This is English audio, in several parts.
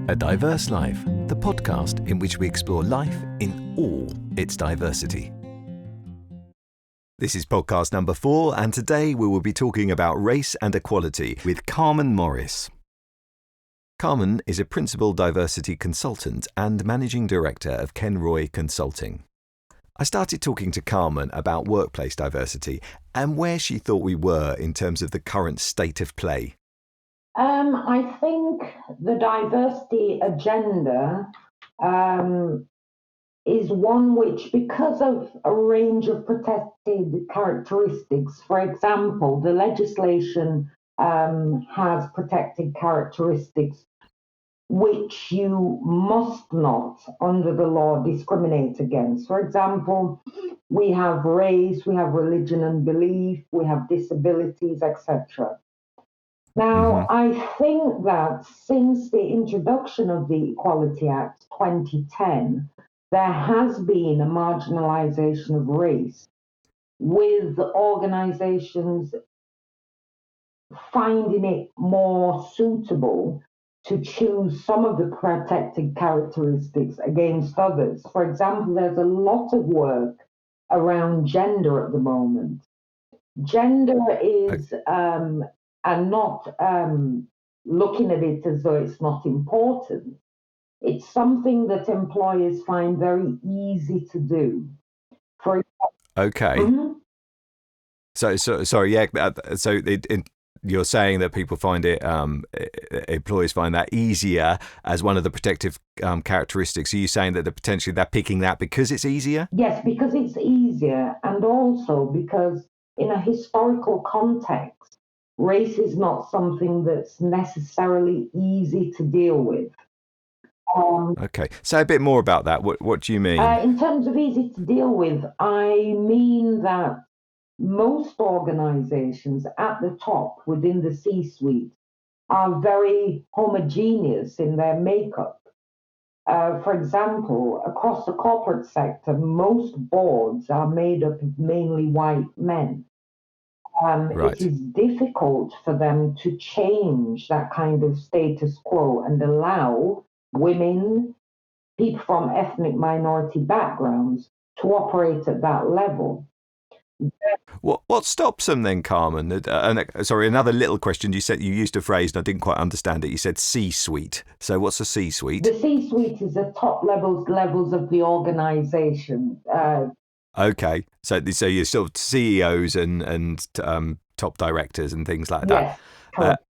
A Diverse Life, the podcast in which we explore life in all its diversity. This is podcast number 4, and today we will be talking about race and equality with Carmen Morris. Carmen is a principal diversity consultant and managing director of Kenroi Consulting. I started talking to Carmen about workplace diversity and where she thought we were in terms of the current state of play. I think the diversity agenda is one which, because of a range of protected characteristics, for example, the legislation has protected characteristics which you must not, under the law, discriminate against. For example, we have race, we have religion and belief, we have disabilities, etc. Now, I think that since the introduction of the Equality Act 2010, there has been a marginalization of race, with organizations finding it more suitable to choose some of the protected characteristics against others. For example, there's a lot of work around gender at the moment. Gender is and not looking at it as though it's not important. It's something that employers find very easy to do. For Okay. So you're saying that people find it, employers find that easier as one of the protective characteristics. Are you saying that they're picking that because it's easier? Yes, because it's easier, and also because in a historical context, race is not something that's necessarily easy to deal with. Okay, say a bit more about that. What do you mean? In terms of easy to deal with, I mean that most organizations at the top within the C-suite are very homogeneous in their makeup. For example, across the corporate sector, most boards are made up of mainly white men. Right. It is difficult for them to change that kind of status quo and allow women, people from ethnic minority backgrounds, to operate at that level. What stops them then, Carmen? Sorry, another little question. You said you used a phrase and I didn't quite understand it. You said C-suite. So what's a C-suite? The C-suite is the top levels of the organization. Okay, so you're sort of CEOs and top directors and things like that. Yes,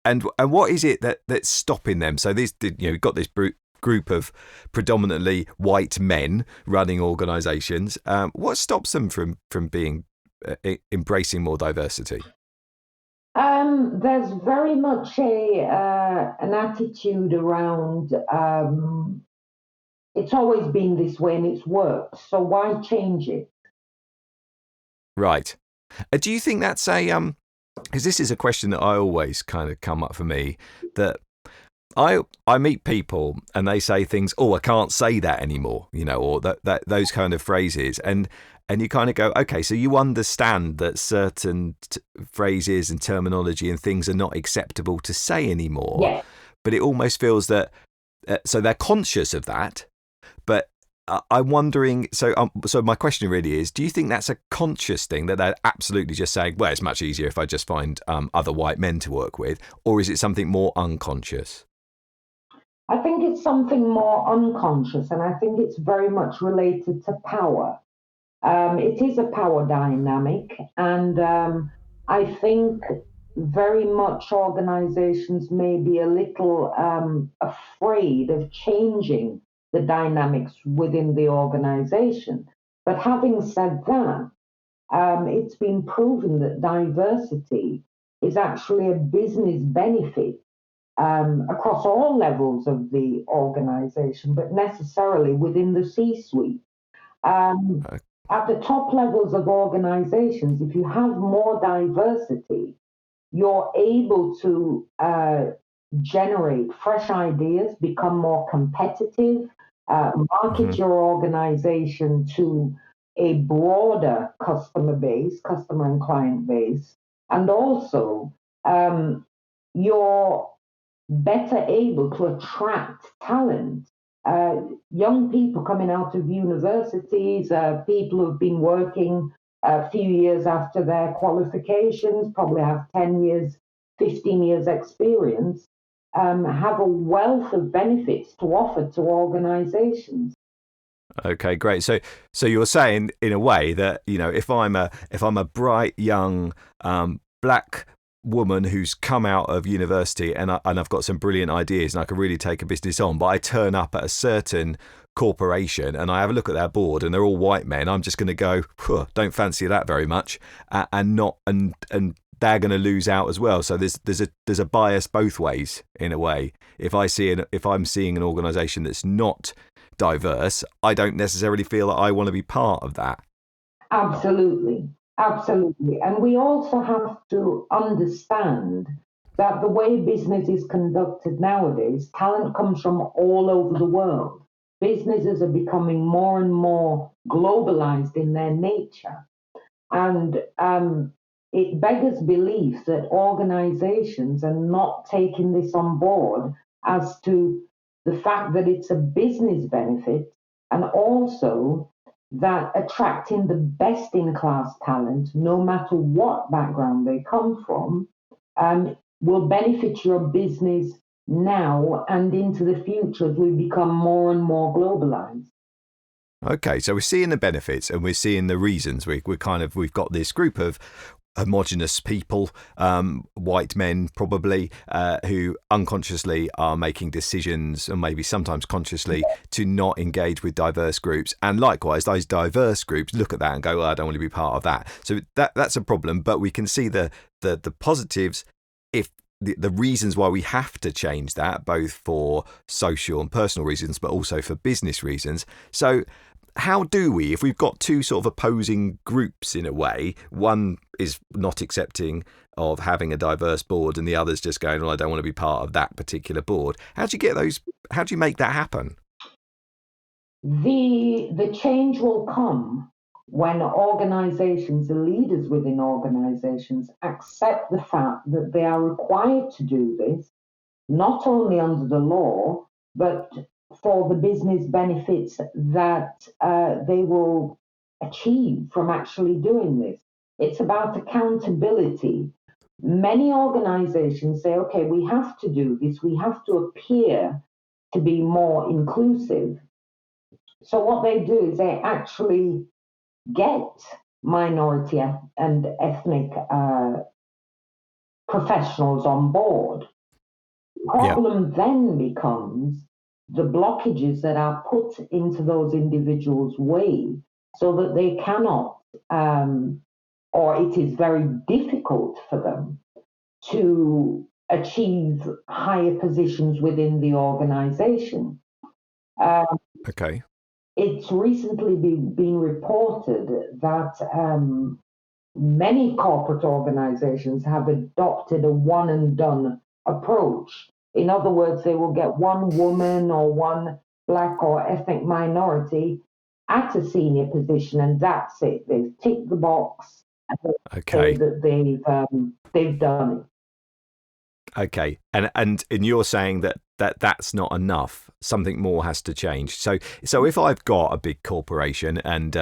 and what is it that's stopping them? So you've got this group of predominantly white men running organisations. What stops them from being embracing more diversity? There's very much an attitude around. It's always been this way and it's worked, so why change it? Right. Do you think that's because this is a question that I always kind of come up for me, that I meet people and they say things, I can't say that anymore, or that those kind of phrases, and you kind of go, okay, so you understand that certain phrases and terminology and things are not acceptable to say anymore, Yes. But it almost feels that so they're conscious of that. But I'm wondering, so my question really is, do you think that's a conscious thing, that they're absolutely just saying, well, it's much easier if I just find other white men to work with, or is it something more unconscious? I think it's something more unconscious, and I think it's very much related to power. It is a power dynamic, and I think very much organizations may be a little afraid of changing the dynamics within the organization. But having said that, it's been proven that diversity is actually a business benefit across all levels of the organization, but necessarily within the C-suite. At the top levels of organizations, if you have more diversity, you're able to generate fresh ideas, become more competitive, market your organization to a broader customer and client base, and also your better able to attract talent. Young people coming out of universities, people who've been working a few years after their qualifications, probably have 10 years, 15 years experience, have a wealth of benefits to offer to organizations. Okay, great. So you're saying in a way that, if I'm a bright young black woman who's come out of university and I've got some brilliant ideas and I can really take a business on, but I turn up at a certain corporation and I have a look at their board and they're all white men, I'm just going to go, don't fancy that very much, and not and they're going to lose out as well. So there's a bias both ways in a way. If I'm seeing an organisation that's not diverse, I don't necessarily feel that I want to be part of that. Absolutely, absolutely. And we also have to understand that the way business is conducted nowadays, talent comes from all over the world. Businesses are becoming more and more globalized in their nature. And it beggars belief that organizations are not taking this on board as to the fact that it's a business benefit, and also that attracting the best in class talent, no matter what background they come from, will benefit your business now and into the future as we become more and more globalized. Okay, so we're seeing the benefits and we're seeing the reasons. We've got this group of homogenous people, white men probably, who unconsciously are making decisions, and maybe sometimes consciously, to not engage with diverse groups. And likewise, those diverse groups look at that and go, I don't want to be part of that. So that's a problem. But we can see the positives if the reasons why we have to change that, both for social and personal reasons, but also for business reasons. So how do we, if we've got two sort of opposing groups in a way, one is not accepting of having a diverse board and the other's just going, well, I don't want to be part of that particular board. How do you make that happen? The change will come when organizations, the leaders within organizations, accept the fact that they are required to do this, not only under the law, but for the business benefits that they will achieve from actually doing this. It's about accountability. Many organizations say, okay, we have to do this, we have to appear to be more inclusive. So, what they do is they actually get minority and ethnic professionals on board. The problem then becomes the blockages that are put into those individuals' way so that they cannot, or it is very difficult for them to achieve higher positions within the organization. Okay. It's recently been reported that many corporate organizations have adopted a one and done approach. In other words, they will get one woman or one black or ethnic minority at a senior position, and that's it. They've ticked the box and they say Okay. that they've done it. Okay. And you're saying that's not enough. Something more has to change. So if I've got a big corporation and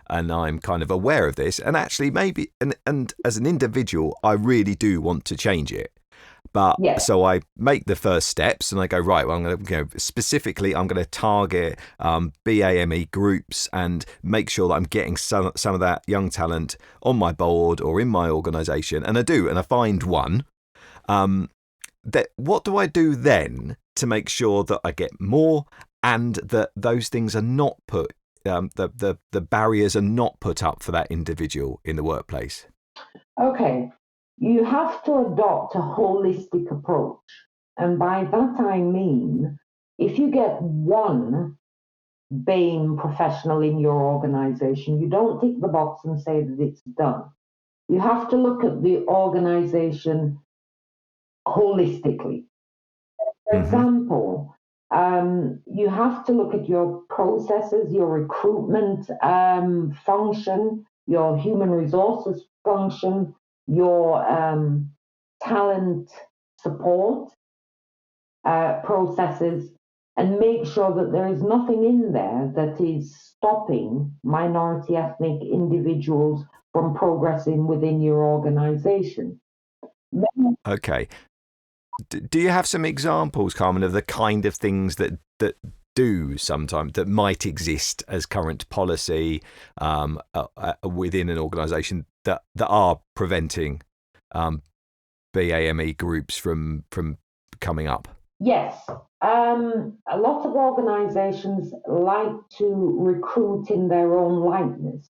I'm kind of aware of this, and actually maybe and as an individual I really do want to change it. But Yes. so I make the first steps and I go, right, well, I'm going to specifically, I'm going to target BAME groups and make sure that I'm getting some of that young talent on my board or in my organisation. And I do, and I find one. What do I do then to make sure that I get more and that those things are not put, the barriers are not put up for that individual in the workplace? Okay. You have to adopt a holistic approach. And by that I mean, if you get one BAME professional in your organization, you don't tick the box and say that it's done. You have to look at the organization holistically. For Mm-hmm. example, you have to look at your processes, your recruitment function, your human resources function, your talent support. processes and make sure that there is nothing in there that is stopping minority ethnic individuals from progressing within your organization. Okay. Do you have some examples, Carmen, of the kind of things that do sometimes that might exist as current policy within an organisation that are preventing BAME groups from coming up? Yes. A lot of organizations like to recruit in their own likeness.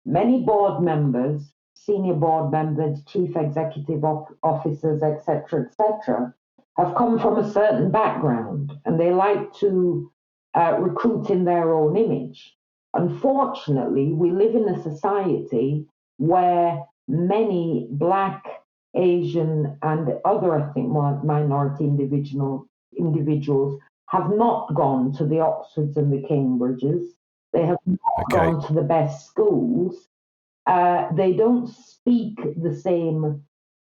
Many board members, senior board members, chief executive officers, etc., have come from a certain background and they like to recruit in their own image. Unfortunately, we live in a society where many Black, Asian, and other ethnic minority individuals have not gone to the Oxfords and the Cambridges. They have not gone to the best schools. They don't speak the same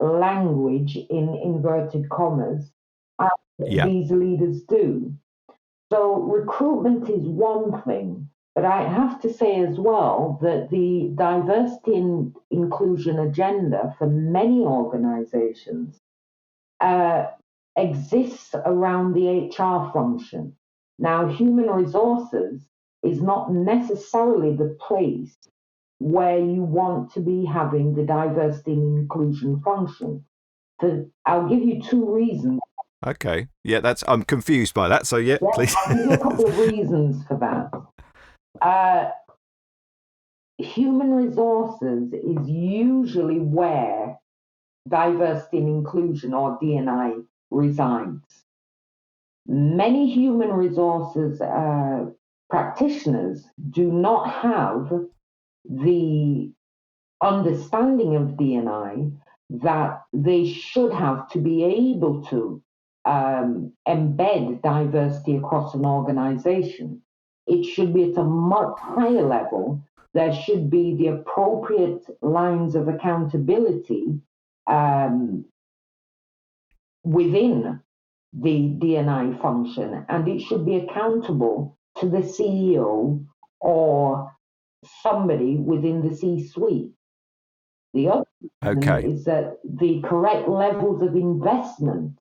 language in inverted commas as these leaders do. So recruitment is one thing, but I have to say as well that the diversity and inclusion agenda for many organizations exists around the HR function. Now, human resources is not necessarily the place where you want to be having the diversity and inclusion function. So I'll give you two reasons. Okay. Yeah, I'm confused by that. So please. I'll give you a couple of reasons for that. Human resources is usually where diversity and inclusion or D&I resides. Many human resources practitioners do not have the understanding of D&I that they should have to be able to embed diversity across an organization. It should be at a much higher level. There should be the appropriate lines of accountability within the D&I function, and it should be accountable to the CEO or somebody within the C-suite. The other thing is that the correct levels of investment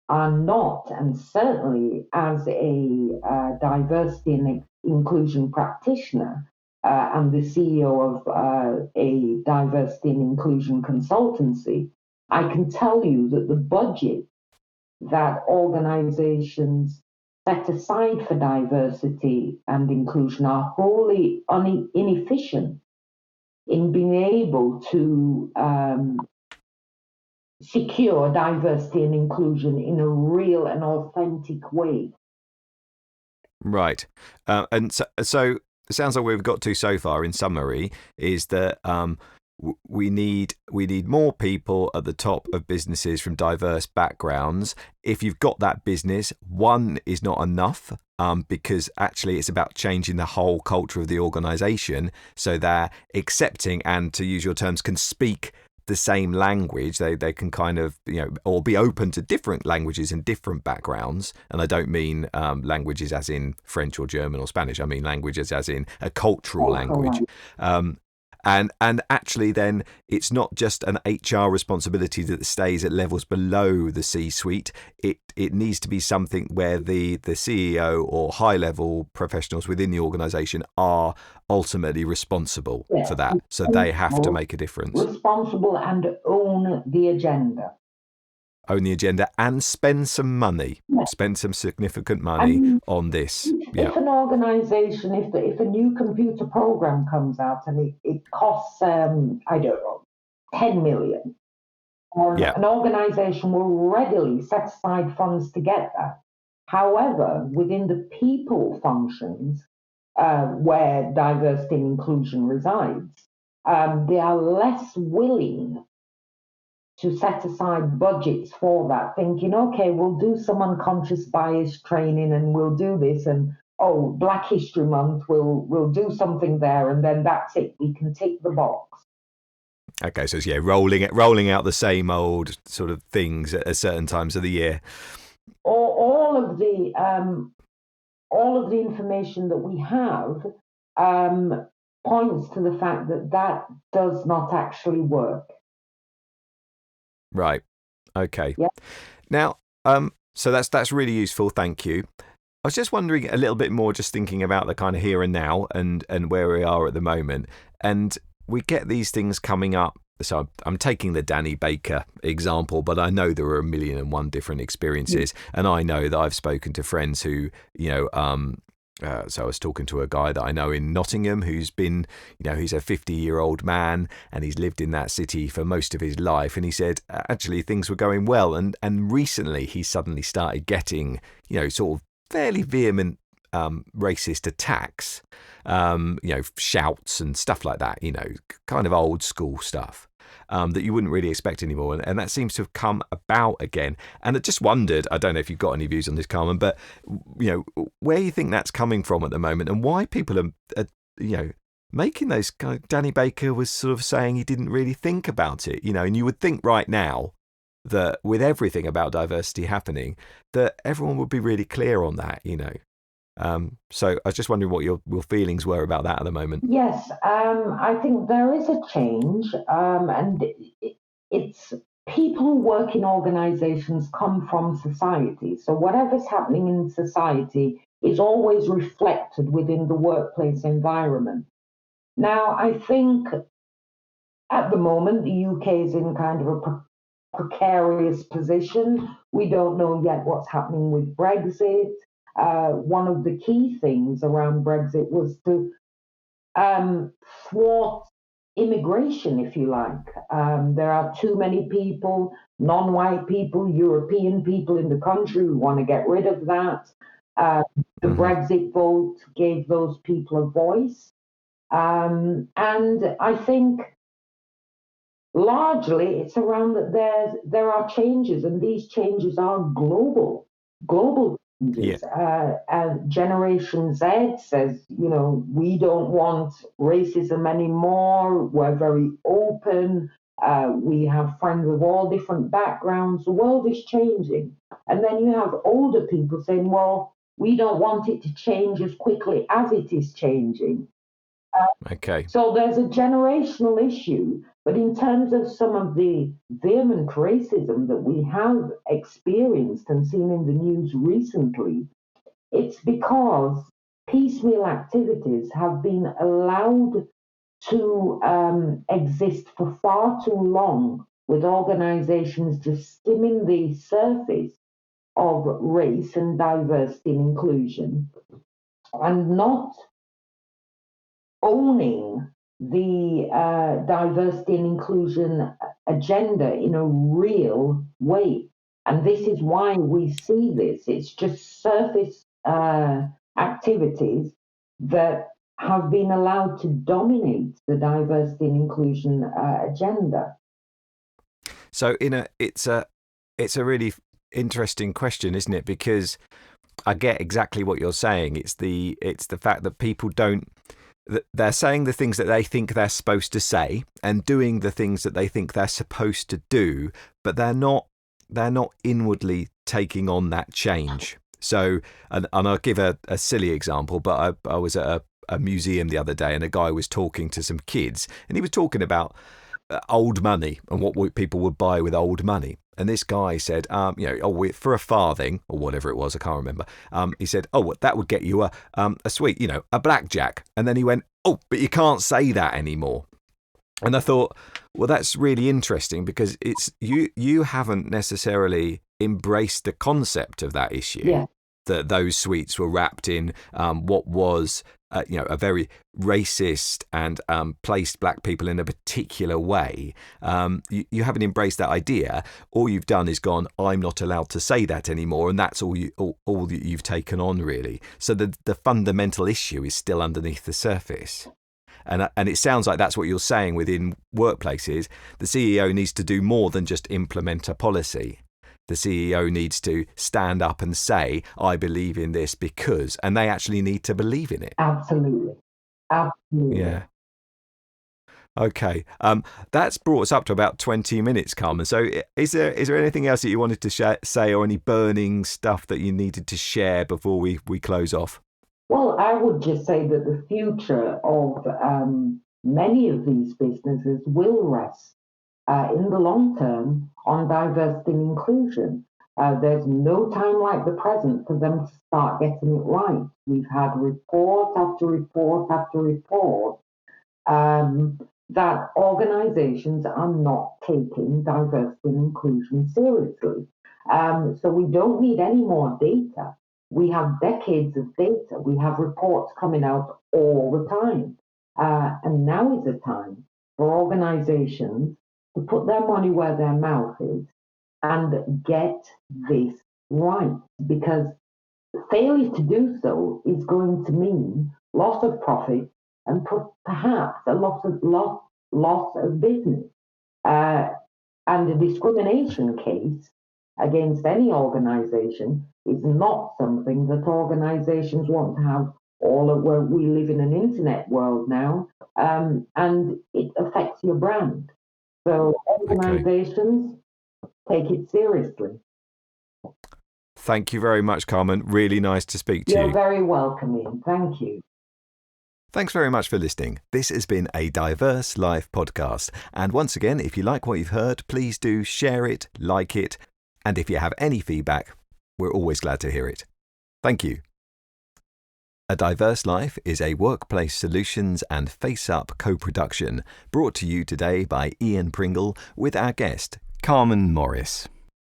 are not, and certainly as a diversity and inclusion practitioner and the CEO of a diversity and inclusion consultancy, I can tell you that the budget that organizations set aside for diversity and inclusion are wholly inefficient in being able to secure diversity and inclusion in a real and authentic way. Right. And so it sounds like we've got to so far in summary is that we need more people at the top of businesses from diverse backgrounds. If you've got that business, one is not enough because actually it's about changing the whole culture of the organization so they're accepting and, to use your terms, can speak the same language. They can kind of, or be open to different languages and different backgrounds. And I don't mean languages as in French or German or Spanish. I mean languages as in a cultural language. And actually then it's not just an HR responsibility that stays at levels below the C-suite. It needs to be something where the CEO or high-level professionals within the organisation are ultimately responsible for that. So they have to make a difference. Responsible and own the agenda. Own the agenda and spend some money. Spend some significant money on this. If an organisation, if a new computer program comes out and it costs, I don't know, 10 million, an organisation will readily set aside funds to get that. However, within the people functions where diversity and inclusion resides, they are less willing to set aside budgets for that, thinking, okay, we'll do some unconscious bias training and we'll do this, and Black History Month, we'll do something there, and then that's it. We can tick the box. Okay, so it's rolling out the same old sort of things at certain times of the year. all of the information that we have points to the fact that does not actually work. Right. Okay. Yeah. Now, so that's really useful. Thank you. I was just wondering a little bit more, just thinking about the kind of here and now and where we are at the moment. And we get these things coming up. So I'm taking the Danny Baker example, but I know there are a million and one different experiences. And I know that I've spoken to friends who, so I was talking to a guy that I know in Nottingham who's been, he's a 50-year-old man and he's lived in that city for most of his life. And he said, actually, things were going well. And recently he suddenly started getting, sort of fairly vehement racist attacks, shouts and stuff like that, kind of old school stuff. That you wouldn't really expect anymore. And that seems to have come about again. And I just wondered, I don't know if you've got any views on this, Carmen, but, where you think that's coming from at the moment and why people are making those kind of, Danny Baker was sort of saying he didn't really think about it, and you would think right now that with everything about diversity happening, that everyone would be really clear on that, So I was just wondering what your feelings were about that at the moment. Yes, I think there is a change, and it's people who work in organizations come from society. So whatever's happening in society is always reflected within the workplace environment. Now, I think at the moment, the UK is in kind of a precarious position. We don't know yet what's happening with Brexit. One of the key things around Brexit was to thwart immigration, if you like. There are too many people, non-white people, European people in the country who want to get rid of that. The Brexit vote gave those people a voice. And I think largely it's around that there are changes, and these changes are global changes. Generation Z says, we don't want racism anymore. We're very open. We have friends of all different backgrounds. The world is changing. And then you have older people saying, well, we don't want it to change as quickly as it is changing. Okay. So there's a generational issue, but in terms of some of the vehement racism that we have experienced and seen in the news recently, it's because piecemeal activities have been allowed to exist for far too long, with organizations just skimming the surface of race and diversity and inclusion and not owning the diversity and inclusion agenda in a real way. And this is why we see this. It's just surface activities that have been allowed to dominate the diversity and inclusion agenda. So it's a really interesting question, isn't it? Because I get exactly what you're saying. It's the fact that people don't. They're saying the things that they think they're supposed to say and doing the things that they think they're supposed to do, but they're not inwardly taking on that change. So, and I'll give a silly example, but I was at a museum the other day and a guy was talking to some kids and he was talking about old money and what people would buy with old money. And this guy said, for a farthing or whatever it was, I can't remember. He said, that would get you a sweet, a blackjack. And then he went, but you can't say that anymore. And I thought, well, that's really interesting because it's you haven't necessarily embraced the concept of that issue. Yeah. That those sweets were wrapped in what was a very racist and placed black people in a particular way. You haven't embraced that idea. All you've done is gone, I'm not allowed to say that anymore, and that's all that you've taken on, really. So the fundamental issue is still underneath the surface. And it sounds like that's what you're saying within workplaces. The CEO needs to do more than just implement a policy. The CEO needs to stand up and say, I believe in this because, and they actually need to believe in it. Absolutely. Yeah. Okay. That's brought us up to about 20 minutes, Carmen. So is there anything else that you wanted to say, or any burning stuff that you needed to share before we close off? Well, I would just say that the future of many of these businesses will rest in the long term on diversity and inclusion. There's no time like the present for them to start getting it right. We've had report after report after report um, that organizations are not taking diversity and inclusion seriously. So we don't need any more data. We have decades of data. We have reports coming out all the time. And now is the time for organizations to put their money where their mouth is and get this right. Because failure to do so is going to mean loss of profit and perhaps a loss of business. Uh, and a discrimination case against any organization is not something that organizations want to have all of where we live in an internet world now, and it affects your brand. So Okay. organizations take it seriously. Thank you very much, Carmen. Really nice to speak to You're you. very welcome, Ian. Thank you. Thanks very much for listening. This has been a Diverse Life podcast. And once again, if you like what you've heard, please do share it, like it. And if you have any feedback, we're always glad to hear it. Thank you. A Diverse Life is a Workplace Solutions and Face Up co-production, brought to you today by Ian Pringle with our guest, Carmen Morris.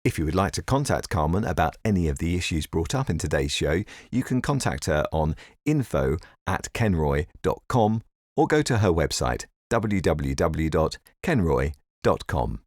If you would like to contact Carmen about any of the issues brought up in today's show, you can contact her on info@kenroi.com or go to her website, www.kenroi.com.